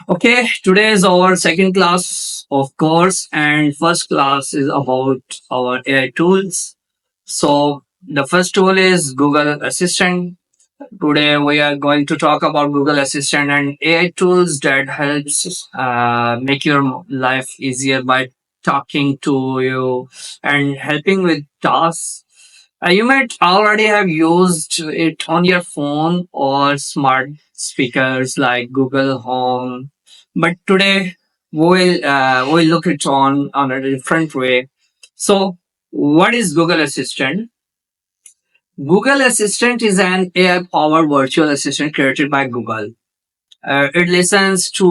Okay, today is our second class of course, and first class is about our AI tools. So the first tool is Google Assistant. Today we are going to talk about Google Assistant and AI tools that helps make your life easier by talking to you and helping with tasks. You might already have used it on your phone or smart speakers like Google Home, but today we'll look it on a different way. So, what is Google Assistant? Google Assistant is an AI-powered virtual assistant created by Google. It listens to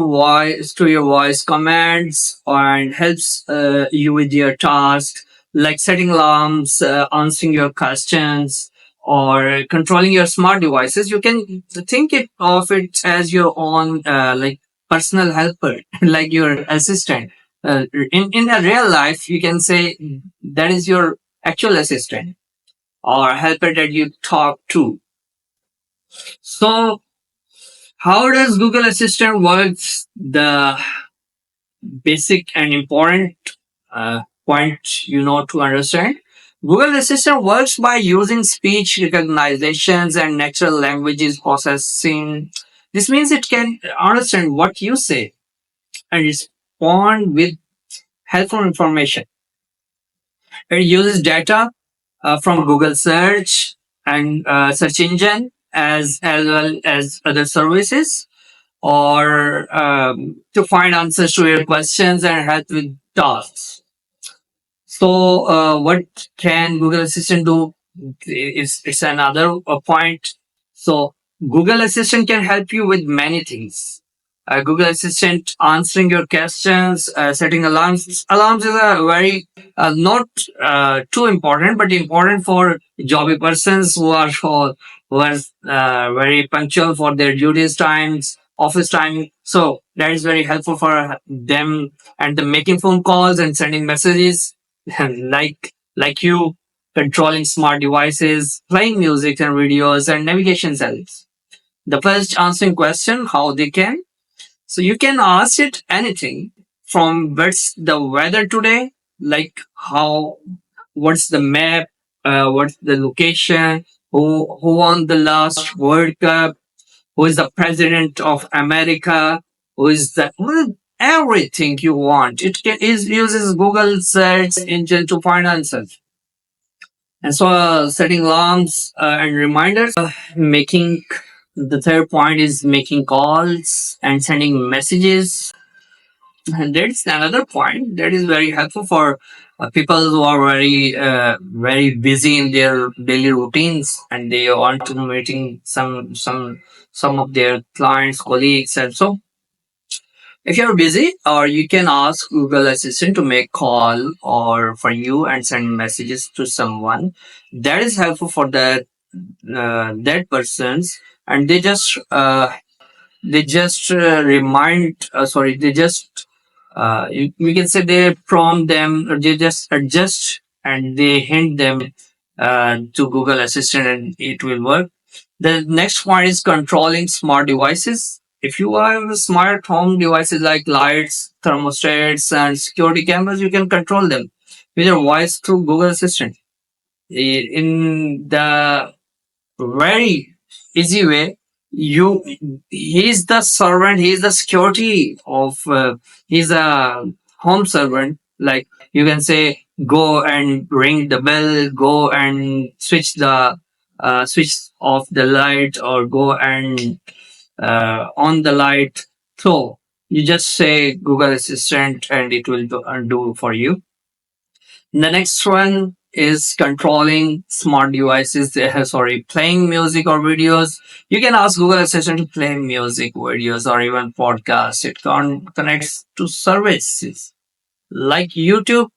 your voice commands and helps you with your tasks like setting alarms, answering your questions, or controlling your smart devices. You can think of it as your own like personal helper, like your assistant. In a real life, you can say that is your actual assistant or helper that you talk to. So, how does Google Assistant works? The basic and important point to understand. Google Assistant works by using speech recognitions and natural languages processing. This means it can understand what you say and respond with helpful information. It uses data from Google search and search engine as well as other services or to find answers to your questions and help with tasks. So, what can Google Assistant do? It's another point. So, Google Assistant can help you with many things. Google Assistant answering your questions, setting alarms. Alarms is a very not too important, but important for jobby persons who are very punctual for their duties times, office time. So that is very helpful for them and the making phone calls and sending messages like you controlling smart devices, playing music and videos, and navigation helps. The first answering question, how they can. So you can ask it anything from what's the weather today, like what's the map, what's the location, who won the last World Cup, who is the president of America, who is the everything you want. It uses Google search engine to find answers. And so setting alarms and reminders, making the third point is making calls and sending messages. And that's another point that is very helpful for people who are very busy in their daily routines and they want to meeting some of their clients, colleagues, and so if you're busy, or you can ask Google Assistant to make call or for you and send messages to someone. That is helpful for that persons, and they just remind. Sorry, they just we can say they prompt them, or they just adjust and they hint them to Google Assistant, and it will work. The next one is controlling smart devices. If you have smart home devices like lights, thermostats, and security cameras, you can control them with your voice through Google Assistant. In the very easy way, you he's the servant, he's the security of he's a home servant. Like you can say, go and ring the bell, go and switch off the light, or go and on the light. So you just say Google Assistant and it will do for you. The next one is controlling smart devices. Sorry, playing music or videos. You can ask Google Assistant to play music, videos, or even podcasts. It connects to services like YouTube,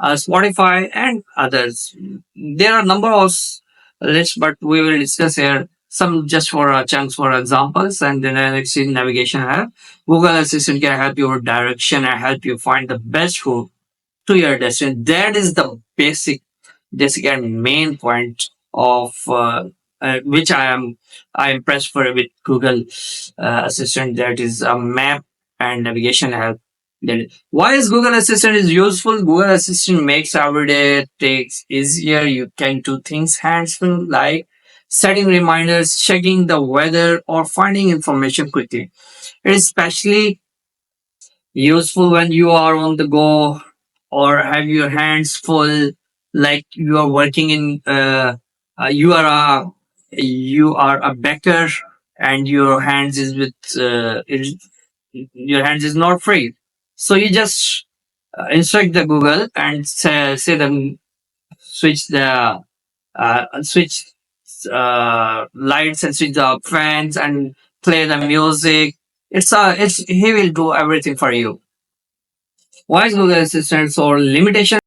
Spotify, and others. There are a number of lists, but we will discuss here some just for chunks for examples. And then next is navigation app. Google Assistant can help you with direction and help you find the best route to your destination. That is the basic and main point of which I am impressed for with Google Assistant. That is a map. and navigation help. Then, why is Google Assistant is useful? Google Assistant makes everyday tasks easier. You can do things hands-free like setting reminders, checking the weather, or finding information quickly. It is especially useful when you are on the go or have your hands full, like you are working in you are a baker and your hands is with your hands is not free, so you just instruct the Google and say them switch the switch lights and switch the fans and play the music. It's he will do everything for you. Why is Google Assistant or limitation